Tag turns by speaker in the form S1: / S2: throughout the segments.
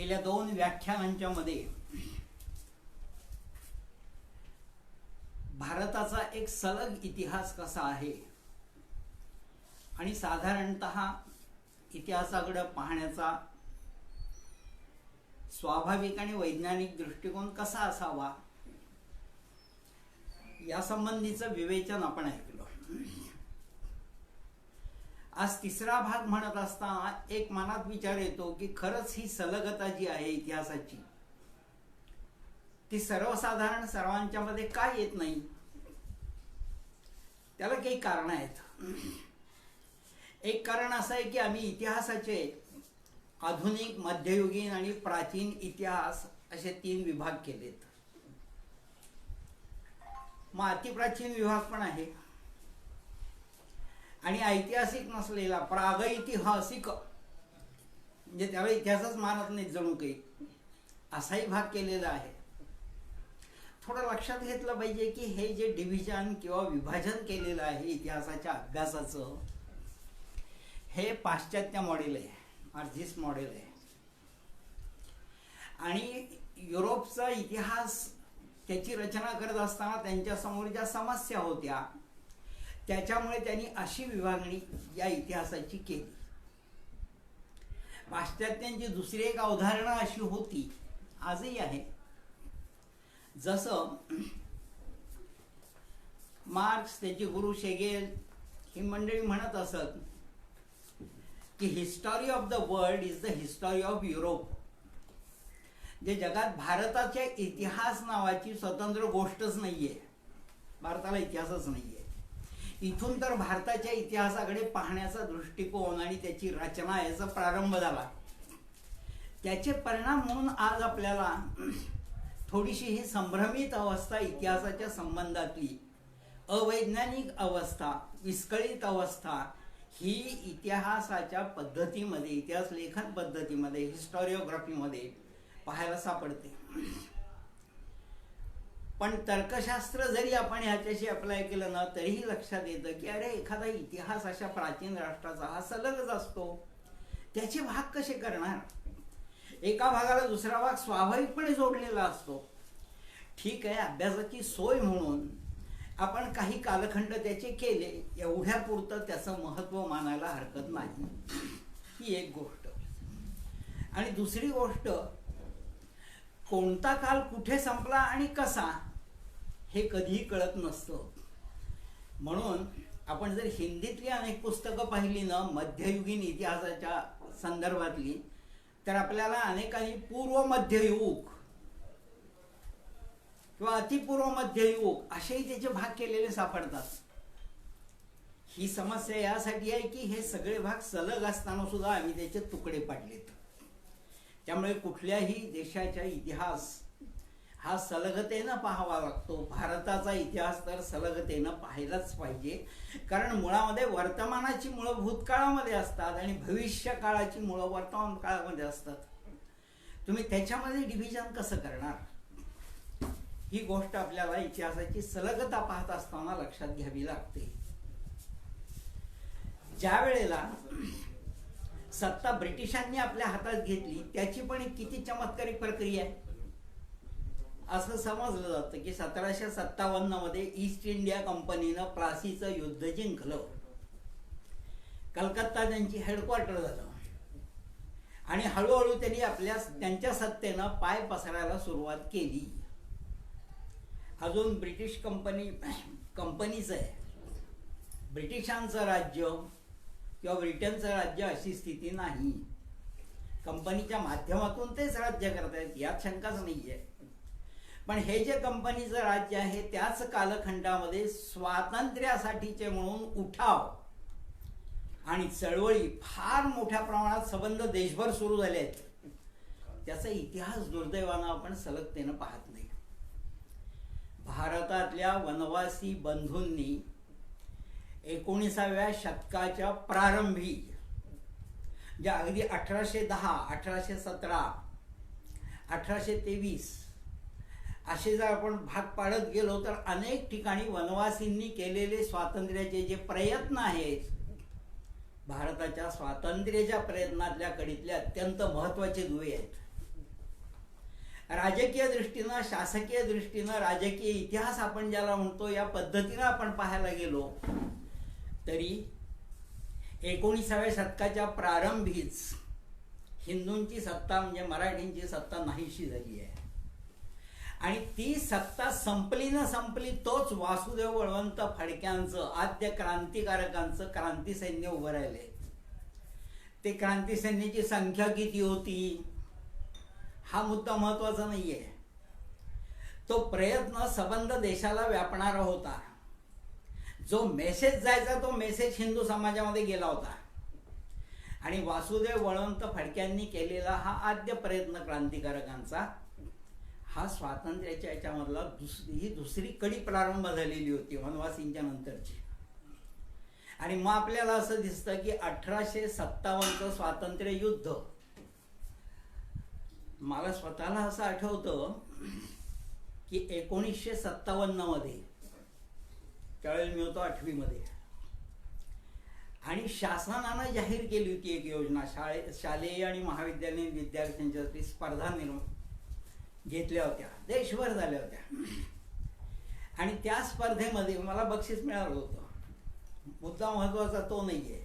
S1: गेल्या 2 व्याख्यानांच्या मध्ये भारताचा एक सलग इतिहास कसा आहे आणि साधारणतः इतिहासाकडे पाहण्याचा स्वाभाविक आणि वैज्ञानिक दृष्टिकोन कसा असावा या संबंधीचं विवेचन आपण ऐकलं. आज तिसरा भाग म्हणत असताना एक मनात विचार येतो की खरंच ही सलगता जी आहे इतिहासाची ती सर्वसाधारण सर्वांच्या मध्ये का येत नाही. त्याला काही कारण आहेत. एक कारण असं आहे की आम्ही इतिहासाचे आधुनिक, मध्ययुगीन आणि प्राचीन इतिहास असे 3 विभाग केलेत. मग अतिप्राचीन विभाग पण आहे आणि ऐतिहासिक नसलेला प्रागैतिहासिक म्हणजे त्याला इतिहासच मानत नाही जणू काही असाही भाग केलेला आहे. थोडं लक्षात घेतलं पाहिजे की हे जे डिव्हिजन किंवा विभाजन केलेलं आहे इतिहासाच्या अभ्यासाचं हे पाश्चात्य मॉडेल आहे, आर्थिस्ट मॉडेल आहे. आणि युरोपचा इतिहास त्याची रचना करत असताना त्यांच्यासमोर ज्या समस्या होत्या त्याच्यामुळे त्यांनी अशी विभागणी या इतिहासाची केली. पाश्चात्यांची दुसरी एक अवधारणा अशी होती, आजही आहे. जसं मार्क्स, त्याचे गुरु शेगेल ही मंडळी म्हणत असत की history of the world is the history of Europe. जे जगात भारताच्या इतिहास नावाची स्वतंत्र गोष्टच नाहीये, भारताला इतिहासच नाहीये. इथून तर भारताच्या इतिहासाकडे पाहण्याचा दृष्टिकोन आणि त्याची रचना याचा प्रारंभ झाला. त्याचे परिणाम म्हणून आज आपल्याला थोडीशी ही संभ्रमित अवस्था, इतिहासाच्या संबंधातली अवैज्ञानिक अवस्था, विस्कळीत अवस्था ही इतिहासाच्या पद्धतीमध्ये, इतिहास लेखन पद्धतीमध्ये, हिस्टॉरिओग्राफीमध्ये पाहायला सापडते. पण तर्कशास्त्र जरी आपण ह्याच्याशी अप्लाय केलं ना तरीही लक्षात येतं की अरे एखादा इतिहास अशा प्राचीन राष्ट्राचा हा सलगच असतो, त्याचे भाग कसे करणार. एका भागाला दुसरा भाग स्वाभाविकपणे जोडलेला असतो. ठीक आहे, अभ्यासाची सोय म्हणून आपण काही कालखंड त्याचे केले, एवढ्या पुरतं त्याचं महत्त्व मानायला हरकत नाही. ही एक गोष्ट. आणि दुसरी गोष्ट, कोणता काल कुठे संपला आणि कसा हे कधीही कळत नसतं. म्हणून आपण जर हिंदीतली अनेक पुस्तकं पाहिली ना मध्ययुगीन इतिहासाच्या संदर्भातली, तर आपल्याला अनेकांनी पूर्व मध्ययुग किंवा अतिपूर्व मध्ययुग असेही त्याचे भाग केलेले सापडतात. ही समस्या यासाठी आहे की हे सगळे भाग सलग असताना सुद्धा आम्ही त्याचे तुकडे पाडलेत. त्यामुळे कुठल्याही देशाचा इतिहास हा सलगतेनं पाहावा लागतो. भारताचा इतिहास तर सलगतेनं पाहायलाच पाहिजे, कारण मुळामध्ये वर्तमानाची मुळं भूतकाळामध्ये असतात आणि भविष्य काळाची मुळं वर्तमान काळामध्ये असतात. तुम्ही त्याच्यामध्ये डिव्हिजन कसं करणार, ही गोष्ट आपल्याला इतिहासाची सलगता पाहत असताना लक्षात घ्यावी लागते. ज्या वेळेला सत्ता ब्रिटिशांनी आपल्या हातात घेतली त्याची पण एक किती चमत्कारिक प्रक्रिया आहे. असं समजलं जातं की 1757 मध्ये ईस्ट इंडिया कंपनीनं प्लासीचं युद्ध जिंकलं. कलकत्ता त्यांची हेडक्वार्टर झालं आणि हळूहळू त्यांनी त्यांच्या सत्तेनं पाय पसरायला सुरुवात केली. अजून ब्रिटिश कंपनीचं आहे, ब्रिटिशांचं राज्य किंवा ब्रिटनचं राज्य अशी स्थिती नाही. कंपनीच्या माध्यमातून तेच राज्य करतायत, यात शंकाच नाहीये. पण हे जे कंपनीचं राज्य आहे त्याच कालखंडामध्ये स्वातंत्र्यासाठीचे म्हणून उठाव आणि चळवळी फार मोठ्या प्रमाणात संबंध देशभर सुरू झाले आहेत. त्याचा इतिहास दुर्दैवानं आपण सलगतेनं पाहत नाही. भारतातल्या वनवासी बंधूंनी 19व्या शतकाच्या प्रारंभी ज्या अगदी 1810, 1817, 1823 असे जर आपण भाग पाडत गेलो तर अनेक ठिकाणी वनवासींनी केलेले स्वातंत्र्याचे जे प्रयत्न आहेत, भारताच्या स्वातंत्र्याच्या प्रयत्नातल्या कडीतले अत्यंत महत्त्वाचे दुवे आहेत. राजकीय दृष्टीनं, शासकीय दृष्टीनं, राजकीय इतिहास आपण ज्याला म्हणतो या पद्धतीनं आपण पाहायला गेलो तरी 19व्या शतकाच्या प्रारंभीच हिंदूंची सत्ता म्हणजे मराठींची सत्ता नाहीशी झाली आहे. आणि ती सत्ता संपली न संपली तोच वासुदेव बळवंत फडक्यांचं, आद्य क्रांतिकारकांचं क्रांती सैन्य उभं राहिले. ते क्रांती सैन्याची संख्या किती होती हा मुद्दा महत्वाचा नाहीये. तो प्रयत्न सबंध देशाला व्यापणारा होता. जो मेसेज जायचा तो मेसेज हिंदू समाजामध्ये गेला होता. आणि वासुदेव बळवंत फडक्यांनी केलेला हा आद्य प्रयत्न क्रांतिकारकांचा हा स्वातंत्र्याच्या याच्यामधला दुसरी कडी प्रारंभ झालेली होती वनवासींच्या नंतरची. आणि मग आपल्याला असं दिसतं की 1857चं स्वातंत्र्य युद्ध, मला स्वतःला असं आठवतं की 1957 मध्ये त्यावेळेला मी होतो 8वी मध्ये, आणि शासनानं जाहीर केली होती एक योजना, शालेय आणि महाविद्यालयीन विद्यार्थ्यांच्यासाठी स्पर्धा घेतल्या होत्या, देशभर झाल्या होत्या. आणि त्या स्पर्धेमध्ये मला बक्षीस मिळालं होतं. मुद्दा महत्वाचा तो नाहीये,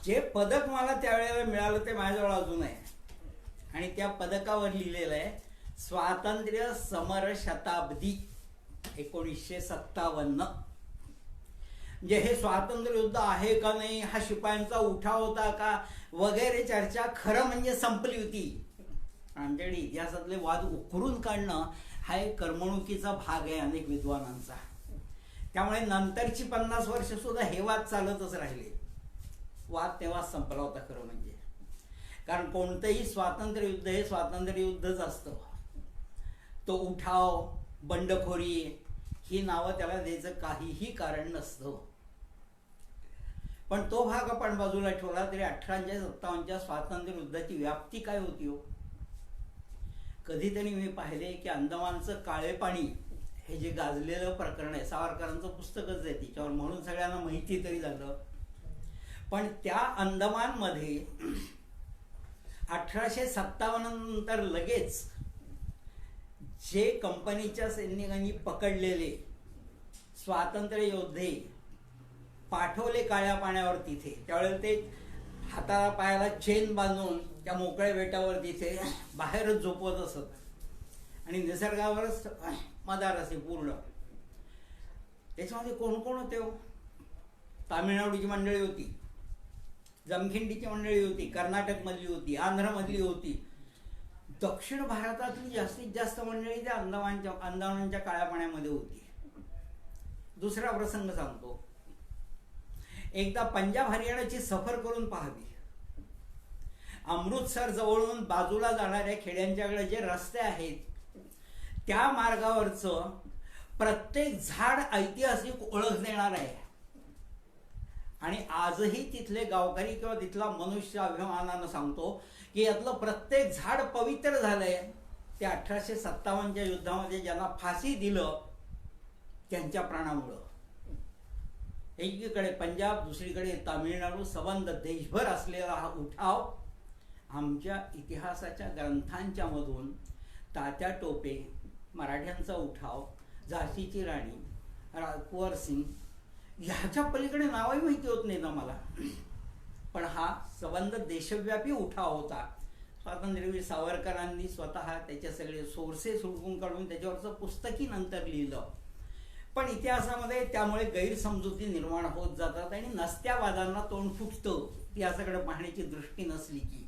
S1: जे पदक मला त्यावेळेला मिळालं ते माझ्याजवळ अजून आहे. आणि त्या पदकावर लिहिलेलं आहे स्वातंत्र्य समर शताब्दी 1957. म्हणजे हे स्वातंत्र्य युद्ध आहे का नाही, हा शिपायांचा उठाव होता का वगैरे चर्चा खरं म्हणजे संपली होती. आमच्याकडे इतिहासातले वाद उकरून काढणं हा एक करमणुकीचा भाग आहे अनेक विद्वानांचा. त्यामुळे नंतरची 50 वर्ष सुद्धा हे वाद चालतच राहिले. वाद तेव्हाच संपला होता खरं म्हणजे. कारण कोणतंही स्वातंत्र्य युद्ध हे स्वातंत्र्य युद्धच असतं. तो उठाव, बंडखोरी ही नावं त्याला द्यायचं काहीही कारण नसतं. पण तो भाग आपण बाजूला ठेवला तरी 1857च्या स्वातंत्र्य युद्धाची व्याप्ती काय होती हो. कधीतरी मी पाहिले की अंदमानचं काळे पाणी हे जे गाजलेलं प्रकरण आहे, सावरकरांचं पुस्तकच आहे तिच्यावर, म्हणून सगळ्यांना माहिती तरी झालं. पण त्या अंदमानमध्ये 1857 नंतर लगेच जे कंपनीच्या सैनिकांनी पकडलेले स्वातंत्र्य योद्धे पाठवले काळ्या पाण्यावर तिथे, त्यावेळेला ते हाताला पायाला चेन बांधून त्या मोकळ्या बेटावर तिथे बाहेरच झोपवत असत आणि निसर्गावरच मदार असे पूर्ण. त्याच्यामध्ये कोण कोण होते हो. तामिळनाडूची मंडळी होती, जमखिंडीची मंडळी होती, कर्नाटक मधली होती, आंध्र मधली होती. दक्षिण भारतातली जास्तीत जास्त मंडळी त्या अंदमानच्या काळ्या पाण्यामध्ये होती. दुसरा प्रसंग सांगतो. एकदा पंजाब हरियाणाची सफर करून पाहावी. अमृतसर जवळून बाजूला जाणाऱ्या खेड्यांच्याकडे जे रस्ते आहेत त्या मार्गावरचं प्रत्येक झाड ऐतिहासिक ओळख देणार आहे. आणि आजही तिथले गावकरी किंवा तिथला मनुष्य अभिमानानं सांगतो की यातलं प्रत्येक झाड पवित्र झालंय. ते 1857च्या युद्धामध्ये ज्यांना फाशी दिलं त्यांच्या प्राणामुळं. एकीकडे पंजाब, दुसरीकडे तामिळनाडू, संबंध देशभर असलेला हा उठाव आमच्या इतिहासाच्या ग्रंथांच्या मधून तात्या टोपे, मराठ्यांचा उठाव, झाशीची राणी, कुंवर सिंग ह्याच्या पलीकडे नावही माहिती होत नाही ना मला. पण हा संबंध देशव्यापी उठाव होता. स्वातंत्र्यवीर सावरकरांनी स्वतः त्याचे सगळे सोर्सेस हुडकून काढून त्याच्यावरचं पुस्तकी नंतर लिहिलं. पण इतिहासामध्ये त्यामुळे गैरसमजुती निर्माण होत जातात आणि नसत्या वादांना तोंड फुटतं इतिहासाकडे पाहण्याची दृष्टी नसली की.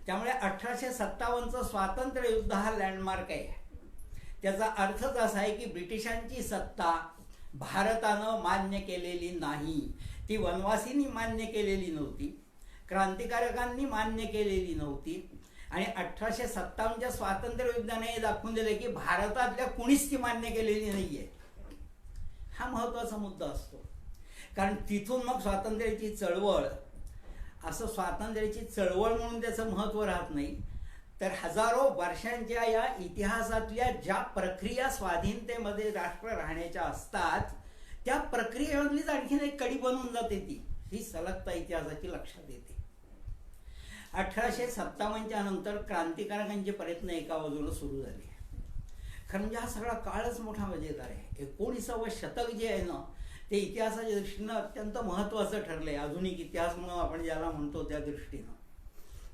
S1: त्यामुळे 1857चं स्वातंत्र्य युद्ध हा लँडमार्क आहे. त्याचा अर्थच असा आहे की ब्रिटिशांची सत्ता भारतानं मान्य केलेली नाही, ती वनवासींनी मान्य केलेली नव्हती, क्रांतिकारकांनी मान्य केलेली नव्हती. आणि 1857च्या स्वातंत्र्य युद्धाने हे दाखवून दिले की भारतातल्या कुणीच ती मान्य केलेली नाहीये. हा महत्वाचा मुद्दा असतो. कारण तिथून मग स्वातंत्र्याची चळवळ, असं स्वातंत्र्याची चळवळ म्हणून त्याचं महत्व राहत नाही, तर हजारो वर्षांच्या या इतिहासातल्या ज्या प्रक्रिया स्वाधीनतेमध्ये राष्ट्र राहण्याच्या असतात त्या प्रक्रियेमधलीच आणखीन एक कडी बनवून जाते. ती ही सलगता इतिहासाची लक्षात येते. 1857च्या नंतर क्रांतिकारकांचे प्रयत्न एका बाजूला सुरू झाले. खरं म्हणजे हा सगळा काळच मोठा मजेदार आहे. 19वे शतक जे आहे ना ते इतिहासाच्या दृष्टीनं अत्यंत महत्त्वाचं ठरलं आहे. आधुनिक इतिहास म्हणून आपण ज्याला म्हणतो त्या दृष्टीनं.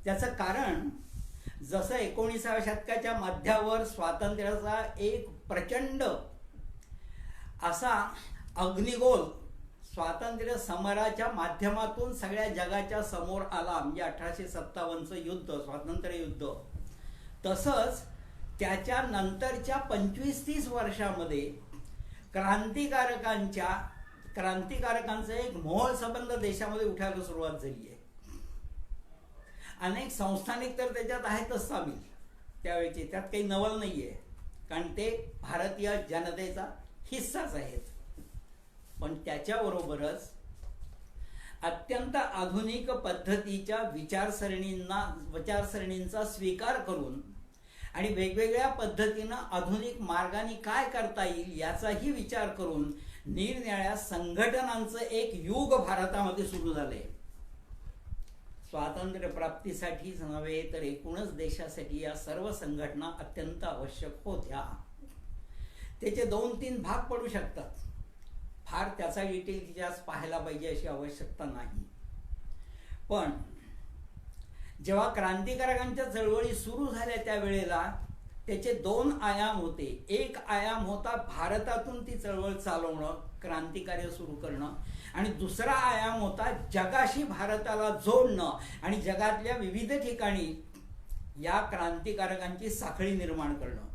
S1: त्याचं कारण जसं 19व्या शतकाच्या मध्यावर स्वातंत्र्याचा एक प्रचंड असा अग्निगोल स्वातंत्र्य समराच्या माध्यमातून सगळ्या जगाच्या समोर आला, म्हणजे 1857चं युद्ध, स्वातंत्र्य युद्ध. तसंच त्याच्या नंतरच्या 25-30 वर्षामध्ये क्रांतिकारकांचा एक मोहोळ संबंध देशामध्ये उठायला सुरुवात झाली आहे. अनेक संस्थानिक तर त्याच्यात आहेतच सामील त्यावेळेचे, त्यात काही नवल नाही आहे, कारण ते भारतीय जनतेचा हिस्साच आहेत. पण त्याच्याबरोबरच अत्यंत आधुनिक पद्धतीच्या विचारसरणींचा स्वीकार करून आणि वेगवेगळ्या पद्धतीनं आधुनिक मार्गाने काय करता येईल याचाही विचार करून निरनिराळ्या संघटनांचं एक युग भारतामध्ये सुरू झालंय. स्वातंत्र्य प्राप्तीसाठीच नव्हे तर एकूणच देशासाठी या सर्व संघटना अत्यंत आवश्यक होत्या. त्याचे 2-3 भाग पडू शकतात. फार त्याचा डिटेल इतिहास पाहायला पाहिजे अशी आवश्यकता नाही. पण जेव्हा क्रांतिकारकांच्या चळवळी सुरू झाल्या त्यावेळेला त्याचे 2 आयाम होते. एक आयाम होता भारतातून ती चळवळ चालवणं, क्रांतिकार्य सुरू करणं, आणि दुसरा आयाम होता जगाशी भारताला जोडणं आणि जगातल्या विविध ठिकाणी या क्रांतिकारकांची साखळी निर्माण करणं.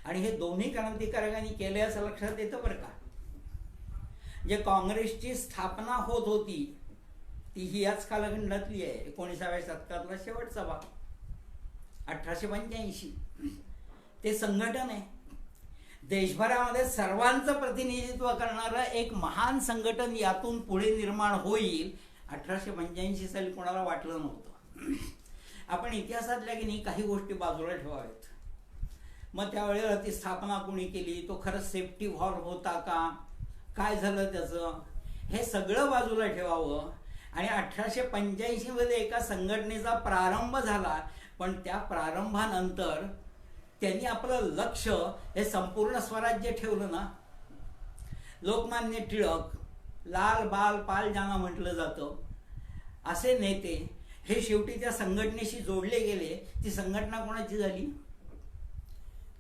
S1: आणि हे दोन्ही क्रांतिकारकांनी केले असं लक्षात येतं बरं का. जे काँग्रेसची स्थापना होत होती ती ही याच कालखंडातली आहे. 19व्या शतकातला शेवटचा भाग, 1885. ते संघटन आहे. देशभरामध्ये सर्वांचं प्रतिनिधित्व करणारं एक महान संघटन यातून पुढे निर्माण होईल 1885 साली कोणाला वाटलं नव्हतं. आपण इतिहासातल्या की नाही काही गोष्टी बाजूला ठेवाव्यात. मग त्यावेळेला ती स्थापना कोणी केली, तो खरंच सेफ्टी व्हॉल्व होता का, काय झालं त्याचं, हे सगळं बाजूला ठेवावं. आणि 1885 मध्ये एका संघटनेचा प्रारंभ झाला, पण त्या प्रारंभानंतर त्यांनी आपलं लक्ष हे संपूर्ण स्वराज्य ठेवलं ना. लोकमान्य टिळक, लाल बाल पाल ज्यांना म्हटलं जातं, असे नेते हे शेवटी त्या संघटनेशी जोडले गेले. ती संघटना कोणाची झाली?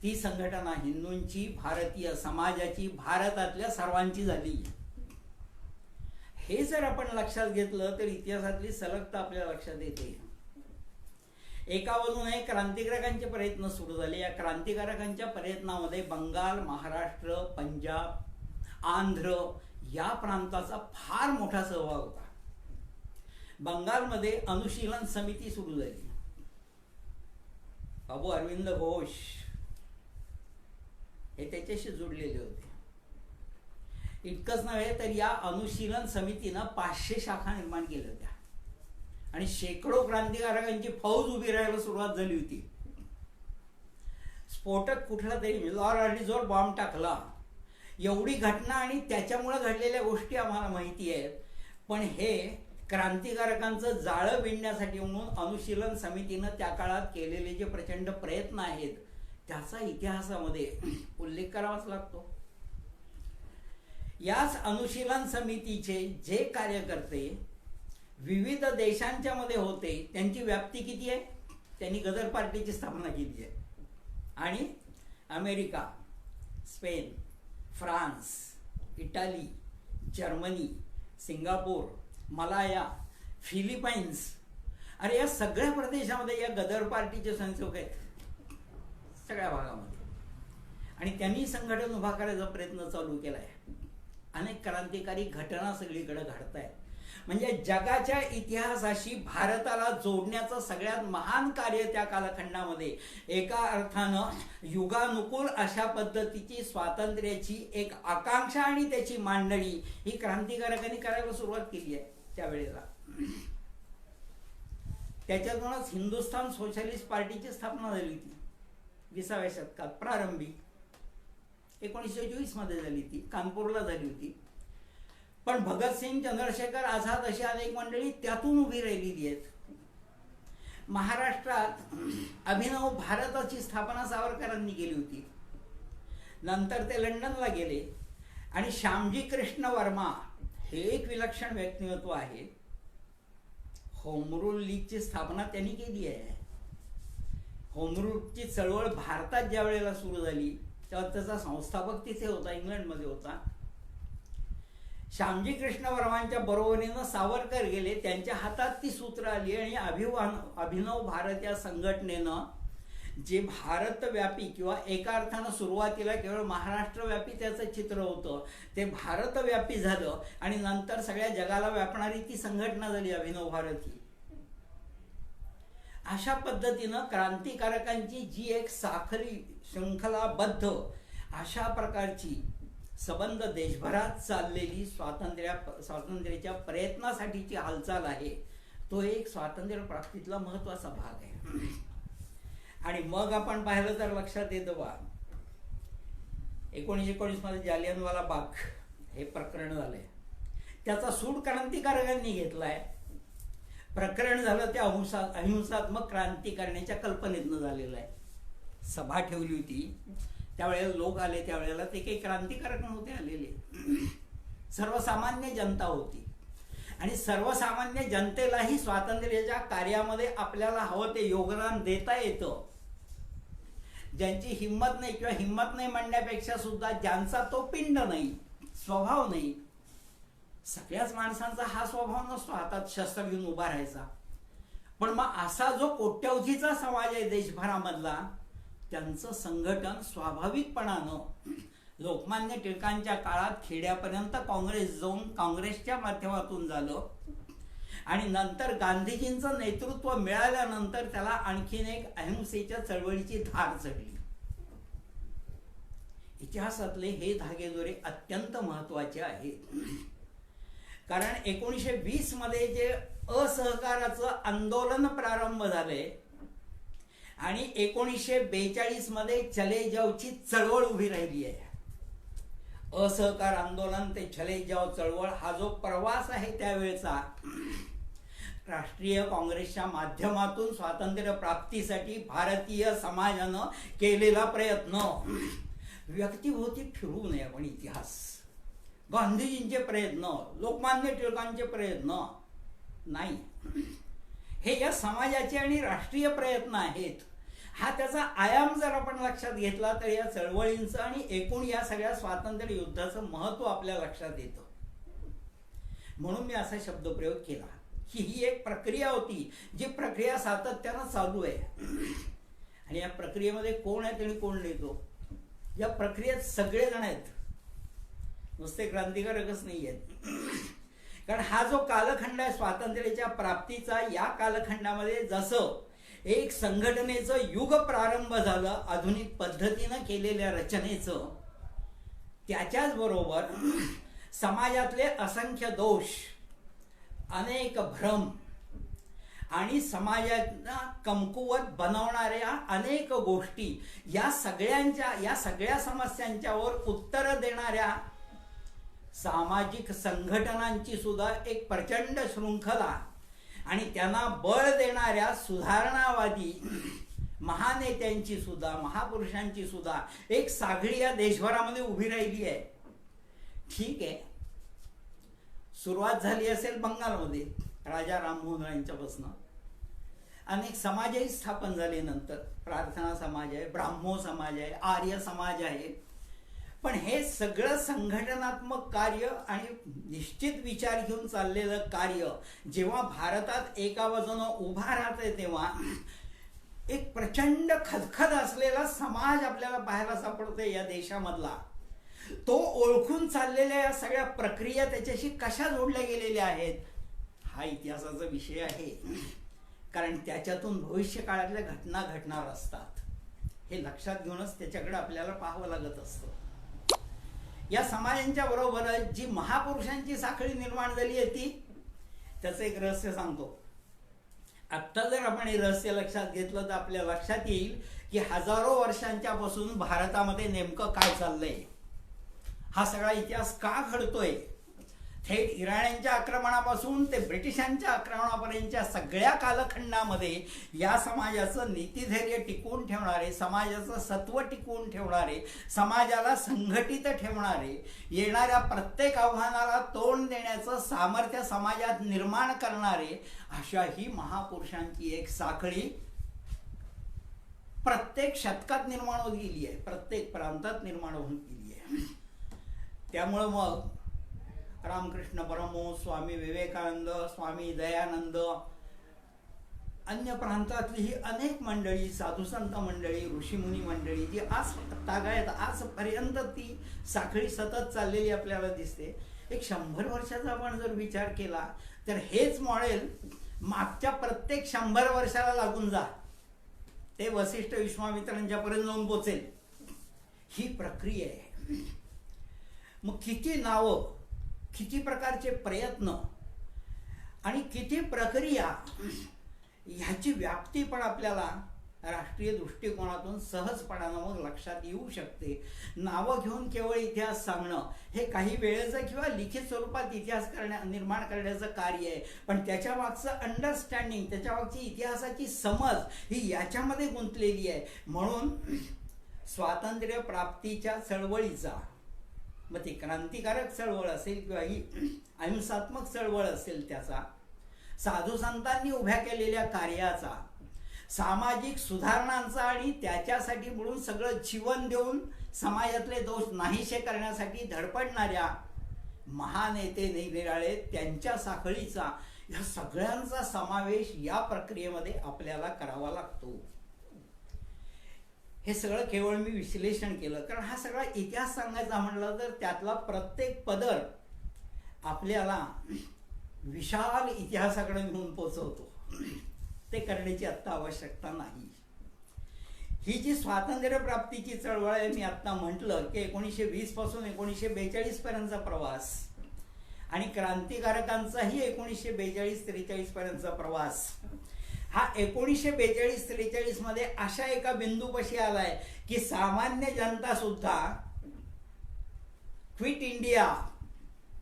S1: ती संघटना हिंदूंची, भारतीय समाजाची, भारतातल्या सर्वांची झाली. हे जर आपण लक्षात घेतलं तर इतिहासातली सलगता आपल्या लक्षात येते. एका बाजूने क्रांतिकारकांचे प्रयत्न सुरू झाले. या क्रांतिकारकांच्या प्रयत्नामध्ये बंगाल, महाराष्ट्र, पंजाब, आंध्र या प्रांताचा फार मोठा सहभाग होता. बंगालमध्ये अनुशीलन समिती सुरू झाली. बाबू अरविंद घोष हे त्याच्याशी जोडलेले होते. इतकंच नव्हे तर या अनुशीलन समितीनं 500 शाखा निर्माण केल्या होत्या आणि शेकडो क्रांतिकारकांची फौज उभी राहायला सुरुवात झाली होती. स्फोटक कुठला तरी लॉर्ड बॉम्ब टाकला, एवढी घटना आणि त्याच्यामुळे घडलेल्या गोष्टी आम्हाला माहिती आहेत. पण हे क्रांतिकारकांचं जाळं विणण्यासाठी म्हणून अनुशीलन समितीनं त्या काळात केलेले जे प्रचंड प्रयत्न आहेत त्याचा इतिहासामध्ये उल्लेख करावाच लागतो. याच अनुशीलन समितीचे जे कार्यकर्ते विविध देशांच्या मध्ये होते त्यांची व्याप्ती किती आहे? त्यांनी गदर पार्टीची स्थापना केली आहे आणि America, Spain, France, Italy, Germany, Singapore, Malaya, Philippines, अरे या सगळ्या प्रदेशामध्ये या गदर पार्टीचे संस्थापक आहेत सगळ्या भागामध्ये. आणि त्यांनी संघटन उभा करायचा प्रयत्न चालू केलाय. अनेक क्रांतिकारी घटना सगळीकडे घडत आहेत. म्हणजे जगाच्या इतिहासाशी भारताला जोडण्याचं सगळ्यात महान कार्य त्या कालखंडामध्ये एका अर्थानं युगानुकूल अशा पद्धतीची स्वातंत्र्याची एक आकांक्षा आणि त्याची मांडणी ही क्रांतिकारकांनी करायला सुरुवात केली आहे त्यावेळेला. त्याच्यातूनच हिंदुस्थान सोशलिस्ट पार्टीची स्थापना झाली होती 20व्या शतकात प्रारंभी. 1924 मध्ये झाली ती, कानपूरला झाली होती. पण भगतसिंग, चंद्रशेखर आझाद अशी अनेक मंडळी त्यातून उभी राहिलेली आहेत. महाराष्ट्रात अभिनव भारताची स्थापना सावरकरांनी केली होती. नंतर ते लंडनला गेले आणि श्यामजी कृष्ण वर्मा हे एक विलक्षण व्यक्तिमत्व आहे. होम रूल लीगची स्थापना त्यांनी केली आहे. होम रूलची चळवळ भारतात ज्या वेळेला सुरू झाली तेव्हा त्याचा संस्थापक तिथे होता, इंग्लंडमध्ये होता. श्यामजी कृष्ण वर्मांच्या बरोबरीनं सावरकर गेले. त्यांच्या हातात ती सूत्र आली आणि अभिनव भारत या संघटनेनं जे भारतव्यापी किंवा एका अर्थानं सुरुवातीला केवळ महाराष्ट्रव्यापी त्याचं चित्र होतं ते भारतव्यापी झालं आणि नंतर सगळ्या जगाला व्यापणारी ती संघटना झाली अभिनव भारत ही. अशा पद्धतीनं क्रांतिकारकांची जी एक साखळी शृंखलाबद्ध अशा प्रकारची संबंध देशभरात चाललेली स्वातंत्र्याच्या प्रयत्नासाठीची हालचाल आहे, तो एक स्वातंत्र्य प्राप्तीतला महत्वाचा भाग आहे. आणि मग आपण पाहिलं तर लक्षात येतं बा 1919 मध्ये जालियनवाला बाग हे प्रकरण झालंय. त्याचा सूड क्रांतिकारकांनी घेतलाय. प्रकरण झालं त्या अहिंसात्मक क्रांती करण्याच्या कल्पनेतनं झालेलं आहे. सभा ठेवली होती त्यावेळेला लोक आले, त्यावेळेला ते काही क्रांतिकारक नव्हते आलेले, सर्वसामान्य जनता होती. आणि सर्वसामान्य जनतेलाही स्वातंत्र्याच्या कार्यामध्ये आपल्याला हवं ते योगदान देता येतं. ज्यांची हिंमत नाही किंवा हिंमत नाही म्हणण्यापेक्षा सुद्धा ज्यांचा तो पिंड नाही, स्वभाव नाही, सगळ्याच माणसांचा हा स्वभाव नसतो हातात शस्त्र घेऊन उभा राहायचा. पण मग असा जो कोट्यवधीचा समाज आहे देशभरामधला, त्यांचं संघटन स्वाभाविकपणानं लोकमान्य टिळकांच्या काळात खेड्यापर्यंत काँग्रेस जाऊन काँग्रेसच्या माध्यमातून झालं आणि नंतर गांधीजींचं नेतृत्व मिळाल्यानंतर त्याला आणखीन एक अहिंसेच्या चळवळीची धार चढली. इतिहासातले हे धागेदोरे अत्यंत महत्वाचे आहेत. कारण 1920 मध्ये जे असहकाराचं आंदोलन प्रारंभ झाले आणि 1942 मध्ये चले जावची चळवळ उभी राहिली आहे. असहकार आंदोलन ते चले जाव चळवळ हा जो प्रवास आहे त्यावेळेचा राष्ट्रीय काँग्रेसच्या माध्यमातून स्वातंत्र्य प्राप्तीसाठी भारतीय समाजानं केलेला प्रयत्न, व्यक्तिभोवती फिरवू नये आपण इतिहास. गांधीजींचे प्रयत्न, लोकमान्य टिळकांचे प्रयत्न नाही, हे या समाजाचे आणि राष्ट्रीय प्रयत्न आहेत. हा त्याचा आयाम जर आपण लक्षात घेतला तर या चळवळींचं आणि एकूण या सगळ्या स्वातंत्र्य युद्धाचं महत्व आपल्या लक्षात येतं. म्हणून मी असा शब्दप्रयोग केला की ही एक प्रक्रिया होती, जी प्रक्रिया सातत्यानं चालू आहे. आणि या प्रक्रियेमध्ये कोण आहेत आणि कोण नेतो? या प्रक्रियेत सगळेजण आहेत, नुसते क्रांतिकारकच नाही आहेत. कारण हा जो कालखंड आहे स्वातंत्र्याच्या प्राप्तीचा, या कालखंडामध्ये जसं एक संघटनेचं युग प्रारंभ झालं आधुनिक पद्धतीनं केलेल्या रचनेचं, त्याच्याच बरोबर समाजातले असंख्य दोष, अनेक भ्रम आणि समाजाला कमकुवत बनवणाऱ्या अनेक गोष्टी, या सगळ्या समस्यांच्यावर उत्तर देणाऱ्या सामाजिक संघटनांची सुद्धा एक प्रचंड शृंखला आणि त्यांना बळ देणाऱ्या सुधारणावादी महानेत्यांची सुद्धा, महापुरुषांची सुद्धा एक साखळी या देशभरामध्ये उभी राहिली आहे. ठीक आहे, सुरुवात झाली असेल बंगालमध्ये राजा राममोहन रायांच्यापासून. अनेक समाजही स्थापन झाले नंतर, प्रार्थना समाज आहे, ब्राह्मो समाज आहे, आर्य समाज आहे. पण हे सगळं संघटनात्मक कार्य आणि निश्चित विचार घेऊन चाललेलं कार्य जेव्हा भारतात एका बाजूनं उभा राहते तेव्हा एक प्रचंड खदखद असलेला समाज आपल्याला पाहायला सापडतोय या देशामधला. तो ओळखून चाललेल्या या सगळ्या प्रक्रिया त्याच्याशी कशा जोडल्या गेलेल्या आहेत हा इतिहासाचा विषय आहे. कारण त्याच्यातून भविष्य काळातल्या घटना घडणार असतात, हे लक्षात घेऊनच त्याच्याकडे आपल्याला पाहावं लागत असतं. या समाजांच्या बरोबर जी महापुरुषांची साखळी निर्माण झाली आहे ती, त्याचं एक रहस्य सांगतो. आत्ता जर आपण हे रहस्य लक्षात घेतलं तर आपल्या लक्षात येईल की हजारो वर्षांच्या पासून भारतामध्ये नेमकं काय चाललंय, हा सगळा इतिहास का घडतोय. थेट इराण्यांच्या आक्रमणापासून ते ब्रिटिशांच्या आक्रमणापर्यंतच्या सगळ्या कालखंडामध्ये या समाजाचं नीतिधैर्य टिकवून ठेवणारे, समाजाचं सत्व टिकवून ठेवणारे, समाजाला संघटित ठेवणारे, येणाऱ्या प्रत्येक आव्हानाला तोंड देण्याचं सामर्थ्य समाजात निर्माण करणारे अशा ही महापुरुषांची एक साखळी प्रत्येक शतकात निर्माण होत गेली आहे, प्रत्येक प्रांतात निर्माण होत गेली आहे. त्यामुळं मग रामकृष्ण परमहंस, स्वामी विवेकानंद, स्वामी दयानंद, अन्य प्रांतातली ही अनेक मंडळी, साधुसंत मंडळी, ऋषीमुनी मंडळी जी आज तागायत आजपर्यंत ती साखळी सतत चाललेली आपल्याला दिसते. एक 100 वर्षाचा आपण जर विचार केला तर हेच मॉडेल मागच्या प्रत्येक 100 वर्षाला लागून जा, ते वसिष्ठ विश्वामित्रांच्या पर्यंत जाऊन पोचेल. ही प्रक्रिया आहे. मग किती नावं, किती प्रकारचे प्रयत्न आणि किती प्रक्रिया, ह्याची व्याप्ती पण आपल्याला राष्ट्रीय दृष्टिकोनातून सहजपणानं मग लक्षात येऊ शकते. नावं घेऊन केवळ इतिहास सांगणं हे काही वेळेचं किंवा लिखित स्वरूपात इतिहास निर्माण करण्याचं कार्य आहे, पण त्याच्या मागचं अंडरस्टँडिंग, त्याच्या मागची इतिहासाची समज ही याच्यामध्ये गुंतलेली आहे. म्हणून स्वातंत्र्य प्राप्तीच्या चळवळीचा, मग ती क्रांतिकारक चळवळ असेल किंवा ही अहिंसात्मक चळवळ असेल, त्याचा साधू संतांनी उभ्या केलेल्या कार्याचा, सामाजिक सुधारणांचा आणि त्याच्यासाठी म्हणून सगळं जीवन देऊन समाजातले दोष नाहीसे करण्यासाठी धडपडणाऱ्या महानेते निराळे त्यांच्या साखळीचा, या सगळ्यांचा समावेश या प्रक्रियेमध्ये आपल्याला करावा लागतो. हे सगळं केवळ मी विश्लेषण केलं, कारण हा सगळा इतिहास सांगायचा म्हटलं तर त्यातला प्रत्येक पदर आपल्याला विशाल इतिहासाकडे घेऊन पोचवतो. ते करण्याची आत्ता आवश्यकता नाही. ही जी स्वातंत्र्य प्राप्तीची चळवळ आहे, मी आत्ता म्हटलं की 1920 पासून 1942 पर्यंतचा प्रवास आणि क्रांतिकारकांचाही 1942-43 पर्यंतचा प्रवास, हा 1942-43 मध्ये अशा एका बिंदूपाशी आलाय की सामान्य जनता सुद्धा क्विट इंडिया,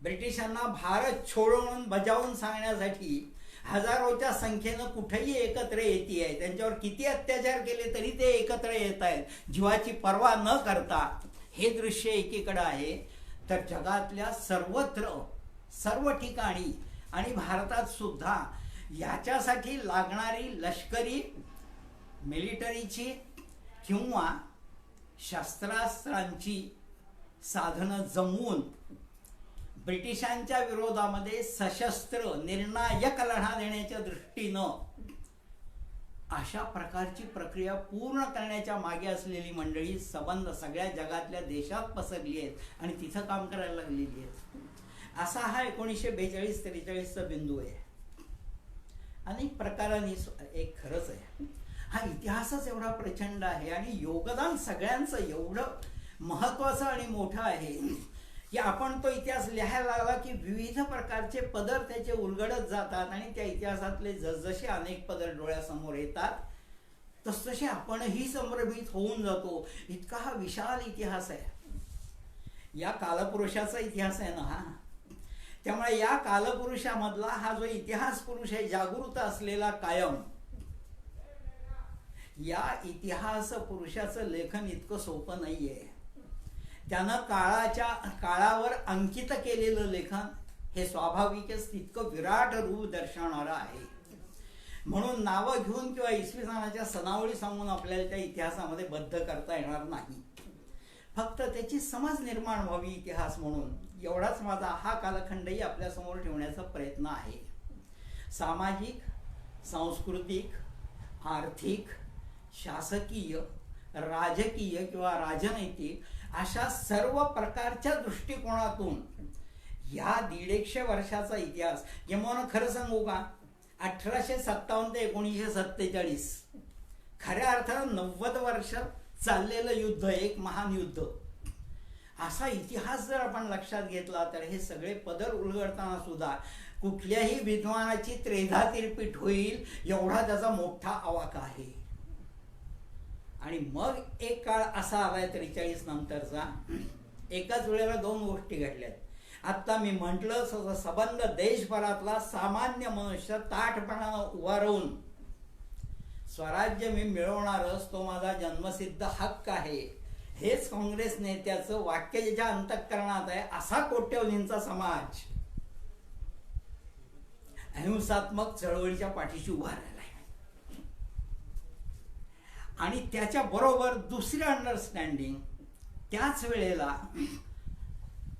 S1: ब्रिटिशांना भारत छोडो म्हणून बजावून सांगण्यासाठी हजारोच्या संख्येनं कुठेही एकत्र येते आहे. त्यांच्यावर किती अत्याचार केले तरी ते एकत्र येत आहेत, जीवाची पर्वा न करता. हे दृश्य एकीकडे आहे, तर जगातल्या सर्वत्र, सर्व ठिकाणी आणि भारतात सुद्धा याच्यासाठी लागणारी लष्करी, मिलिटरीची किंवा शस्त्रास्त्रांची साधनं जमवून ब्रिटिशांच्या विरोधामध्ये सशस्त्र निर्णायक लढा देण्याच्या दृष्टीनं अशा प्रकारची प्रक्रिया पूर्ण करण्याच्या मागे असलेली मंडळी संबंध सगळ्या जगातल्या देशात पसरली आहेत आणि तिथं काम करायला लागलेली आहेत. असा हा 1942-43चा बिंदू आहे. अनेक प्रकारांनी एक खरंच आहे, हा इतिहासच एवढा प्रचंड आहे आणि योगदान सगळ्यांचं एवढं महत्वाचं आणि मोठं आहे की आपण तो इतिहास लिहायला लागला की विविध प्रकारचे पदर त्याचे उलगडत जातात आणि त्या इतिहासातले जसजसे अनेक पदर डोळ्यासमोर येतात तसतसे आपणही संभ्रमित होऊन जातो. इतका हा विशाल इतिहास आहे, या कालपुरुषाचा इतिहास आहे ना हा. त्यामुळे या कालपुरुषामधला हा जो इतिहास पुरुष आहे, जागृत असलेला कायम, या इतिहास पुरुषाचं लेखन इतकं सोपं नाहीये. त्यानं काळावर अंकित केलेलं लेखन हे स्वाभाविकच तितकं विराट रूप दर्शवणारं आहे. म्हणून नावं घेऊन किंवा इसवी सनाच्या सनावळी सांगून आपल्याला त्या इतिहासामध्ये बद्ध करता येणार नाही. फक्त त्याची समज निर्माण व्हावी इतिहास म्हणून, एवढाच माझा हा कालखंडही आपल्यासमोर ठेवण्याचा प्रयत्न आहे. सामाजिक, सांस्कृतिक, आर्थिक, शासकीय, राजकीय किंवा राजनैतिक अशा सर्व प्रकारच्या दृष्टिकोनातून या 150 वर्षाचा इतिहास, किंवा खरं सांगू का 1857 ते 1947 खऱ्या अर्थानं 90 वर्ष चाललेलं युद्ध, एक महान युद्ध, असा इतिहास जर आपण लक्षात घेतला तर हे सगळे पदर उलगडताना सुद्धा कुठल्याही विद्वानाची त्रेधा तिरपीट होईल एवढा त्याचा मोठा आवाका आहे. आणि मग एक काळ असा आलाय 43 नंतरचा, एकाच वेळेला दोन गोष्टी घडल्यात. आत्ता मी म्हटलं तसं सबंध देशभरातला सामान्य मनुष्य ताठपणानं उभा राहून स्वराज्य मी मिळवणारच, तो माझा जन्मसिद्ध हक्क आहे, हेच काँग्रेस नेत्याचं वाक्य ज्याच्या अंतःकरणात आहे, असा कोट्यवधींचा समाज अहिंसात्मक चळवळीच्या पाठीशी उभा राहिला आहे. आणि त्याच्या बरोबर दुसरी अंडरस्टँडिंग, त्याच वेळेला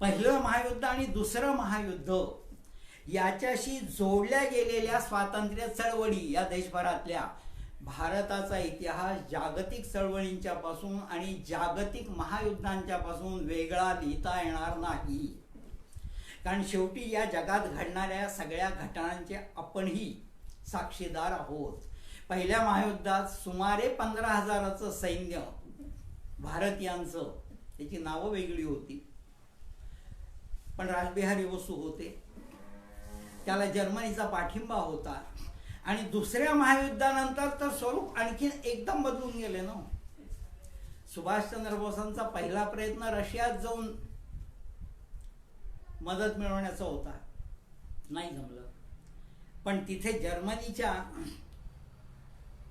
S1: पहिलं महायुद्ध आणि दुसरं महायुद्ध याच्याशी जोडल्या गेलेल्या स्वातंत्र्य चळवळी या देशभरातल्या, भारताचा इतिहास जागतिक चळवळींच्या पासून आणि जागतिक महायुद्धांच्या पासून वेगळा लिहिता येणार नाही. कारण शेवटी या जगात घडणाऱ्या सगळ्या घटनांचे आपणही साक्षीदार आहोत. पहिल्या महायुद्धात सुमारे 15,000चं सैन्य भारतीयांचं, त्याची नावं वेगळी होती, पण रासबिहारी बसू होते, त्याला जर्मनीचा पाठिंबा होता. आणि दुसऱ्या महायुद्धानंतर तर स्वरूप आणखीन एकदम बदलून गेले ना. सुभाषचंद्र बोसांचा पहिला प्रयत्न रशियात जाऊन मदत मिळवण्याचा होता, नाही जमलं. पण तिथे जर्मनीच्या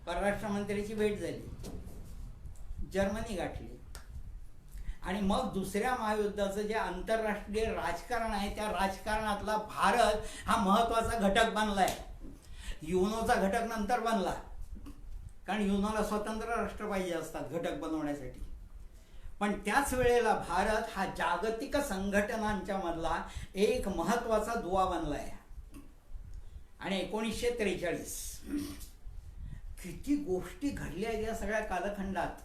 S1: परराष्ट्र मंत्र्याची भेट झाली, जर्मनी गाठली. आणि मग दुसऱ्या महायुद्धाचं जे आंतरराष्ट्रीय राजकारण आहे, त्या राजकारणातला भारत हा महत्वाचा घटक बनलाय. युनोचा घटक नंतर बनला, कारण युनोला स्वतंत्र राष्ट्र पाहिजे असतात घटक बनवण्यासाठी. पण त्याच वेळेला भारत हा जागतिक संघटनांच्या मधला एक महत्वाचा दुवा बनलाय. आणि 1943 किती गोष्टी घडल्या या सगळ्या कालखंडात,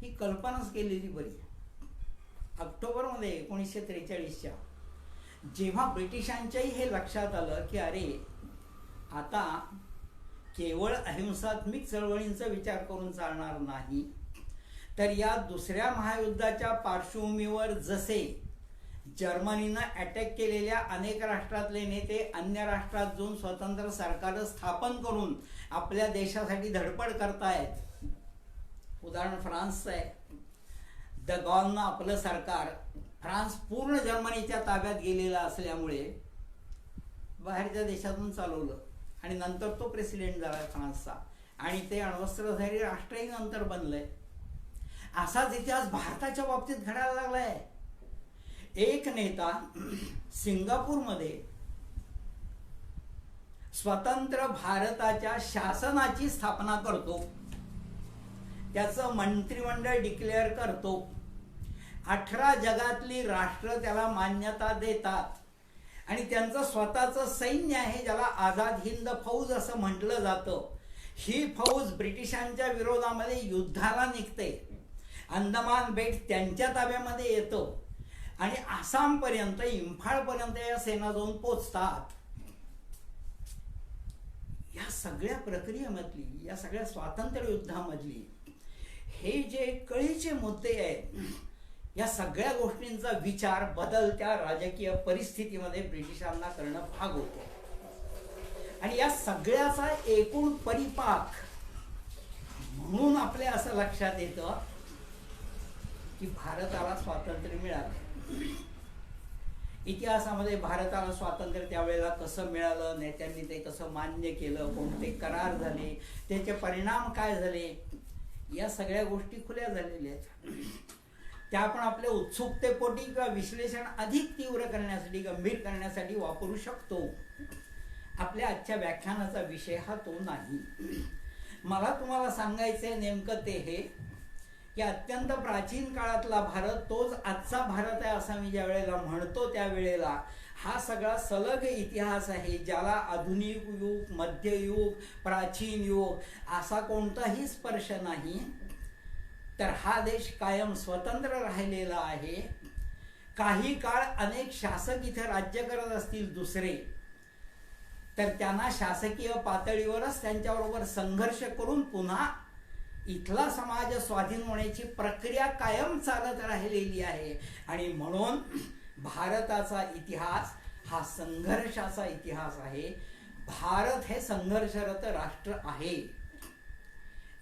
S1: ही कल्पनाच केलेली बरी. ऑक्टोबरमध्ये 1943च्या जेव्हा ब्रिटिशांच्याही हे लक्षात आलं की अरे आता केवळ अहिंसात्मक चळवळींचा विचार करून चालणार नाही, तर या दुसऱ्या महायुद्धाच्या पार्श्वभूमीवर जसे जर्मनीनं अटॅक केलेल्या अनेक राष्ट्रातले नेते अन्य राष्ट्रात जाऊन स्वतंत्र सरकार स्थापन करून आपल्या देशासाठी धडपड करतायत. उदाहरण फ्रान्सचं आहे. द गॉलनं आपलं सरकार, फ्रान्स पूर्ण जर्मनीच्या ताब्यात गेलेला असल्यामुळे बाहेरच्या देशातून चालवलं आणि नंतर तो प्रेसिडेंट झाला फ्रान्सचा, आणि ते अण्वस्त्रधारी राष्ट्रही नंतर बनलंय. असाच इतिहास भारताच्या बाबतीत घडायला लागलाय. एक नेता सिंगापूरमध्ये स्वतंत्र भारताच्या शासनाची स्थापना करतो, त्याचं मंत्रिमंडळ डिक्लेअर करतो, 18 जगातली राष्ट्र त्याला मान्यता देतात, आणि त्यांचं स्वतःचं सैन्य आहे ज्याला आझाद हिंद फौज असं म्हटलं जातं. ही फौज ब्रिटिशांच्या विरोधामध्ये युद्धाला निघते. अंदमान बेट त्यांच्या ताब्यामध्ये येतं आणि आसामपर्यंत, इम्फाळपर्यंत या सेना जाऊन पोचतात. या सगळ्या प्रक्रियेमधली, या सगळ्या स्वातंत्र्य युद्धामधली हे जे कळीचे मुद्दे आहेत, या सगळ्या गोष्टींचा विचार बदलत्या राजकीय परिस्थितीमध्ये ब्रिटिशांना करणं भाग होतं. आणि या सगळ्याचा एकूण परिपाक म्हणून आपल्या असं लक्षात येतं की भारताला स्वातंत्र्य मिळालं. इतिहासामध्ये भारताला स्वातंत्र्य त्यावेळेला कसं मिळालं, नेत्यांनी ते कसं मान्य केलं, कोणते करार झाले, त्याचे परिणाम काय झाले, या सगळ्या गोष्टी खुल्या झालेल्या आहेत. त्या आपण आपल्या उत्सुकतेपोटी किंवा विश्लेषण अधिक तीव्र करण्यासाठी, गंभीर करण्यासाठी वापरू शकतो. आपल्या आजच्या व्याख्यानाचा विषय हा तो नाही. मला तुम्हाला सांगायचंय नेमकं ते हे की अत्यंत प्राचीन काळातला भारत तोच आजचा भारत आहे असं मी ज्या वेळेला म्हणतो, त्यावेळेला हा सगळा सलग इतिहास आहे, ज्याला आधुनिक युग, मध्ययुग, प्राचीन युग असा कोणताही स्पर्श नाही. तर हा देश कायम स्वतंत्र राहिलेला आहे. काही काळ अनेक शासक इथे राज्य करत असतील दुसरे, तर त्यांना शासकीय पातळीवरच त्यांच्याबरोबर संघर्ष करून पुन्हा इथला समाज स्वाधीन होण्याची प्रक्रिया कायम चालत राहिलेली आहे. आणि म्हणून भारताचा इतिहास हा संघर्षाचा इतिहास आहे. भारत हे संघर्षरत राष्ट्र आहे.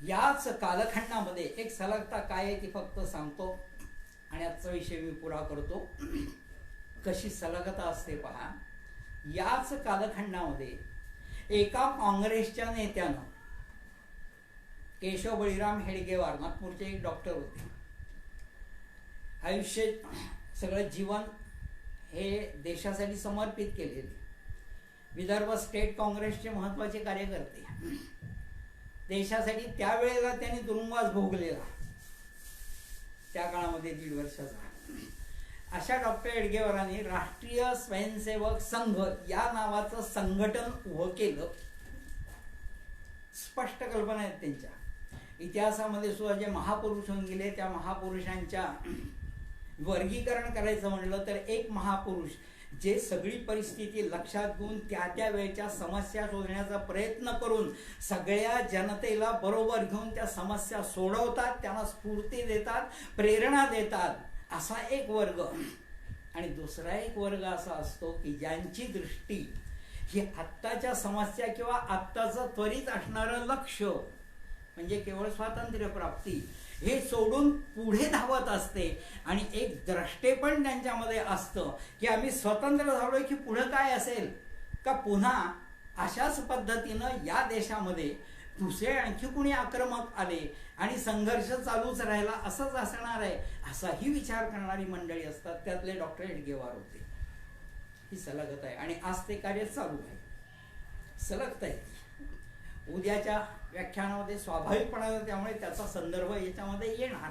S1: याच कालखंडामध्ये एक सलगता काय आहे ती फक्त सांगतो आणि आजचा विषय मी पुरा करतो. कशी सलगता असते पहा. याच कालखंडामध्ये एका काँग्रेसच्या नेत्यानं, केशव बळीराम हेडगेवार, नागपूरचे एक डॉक्टर होते, आयुष्य सगळं जीवन हे देशासाठी समर्पित केलेले, विदर्भ स्टेट काँग्रेसचे महत्त्वाचे कार्यकर्ते, देशासाठी त्यावेळेला त्यांनी तुरुंगवास भोगलेला, त्या काळामध्ये 1.5 वर्षाचा. अशा डॉक्टर हेडगेवारांनी राष्ट्रीय स्वयंसेवक संघ या नावाचं संघटन उभं केलं. स्पष्ट कल्पना आहेत त्यांच्या. इतिहासामध्ये सुद्धा जे महापुरुष होऊन गेले त्या महापुरुषांच्या वर्गीकरण करायचं म्हणलं तर एक महापुरुष जे सगळी परिस्थिती लक्षात घेऊन त्या वेळच्या समस्या शोधण्याचा प्रयत्न करून सगळ्या जनतेला बरोबर घेऊन त्या समस्या सोडवतात, त्यांना स्फूर्ती देतात, प्रेरणा देतात, असा एक वर्ग. आणि दुसरा एक वर्ग असा असतो की ज्यांची दृष्टी ही आत्ताच्या समस्या किंवा आत्ताचं त्वरित असणारं लक्ष म्हणजे केवळ स्वातंत्र्य प्राप्ती हे सोडून पुढे धावत असते. आणि एक द्रष्टेपण त्यांच्यामध्ये असतं की आम्ही स्वतंत्र झालोय की पुढं काय असेल, का पुन्हा अशाच पद्धतीनं या देशामध्ये दुसरे आणखी कुणी आक्रमक आले आणि संघर्ष चालूच राहिला असंच असणार आहे, असाही विचार करणारी मंडळी असतात. त्यातले डॉक्टर हेडगेवार होते. ही सलगत आहे आणि आज ते कार्य चालू आहे, सलगत आहे. उद्याच्या व्याख्यानामध्ये स्वाभाविकपणाने त्यामुळे त्याचा संदर्भ याच्यामध्ये येणार.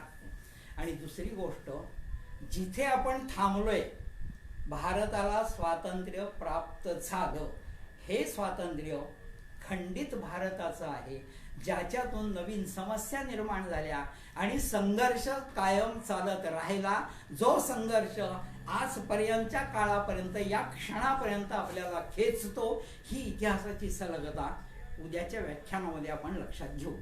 S1: आणि दुसरी गोष्ट, जिथे आपण थांबलोय, भारताला स्वातंत्र्य प्राप्त झालं, हे स्वातंत्र्य खंडित भारताचं आहे, ज्याच्यातून नवीन समस्या निर्माण झाल्या आणि संघर्ष कायम चालत राहिला. जो संघर्ष आजपर्यंतच्या काळापर्यंत या क्षणापर्यंत आपल्याला खेचतो, ही इतिहासाची सलगता उद्याच्या व्याख्यानामध्ये आपण लक्षात घेऊ.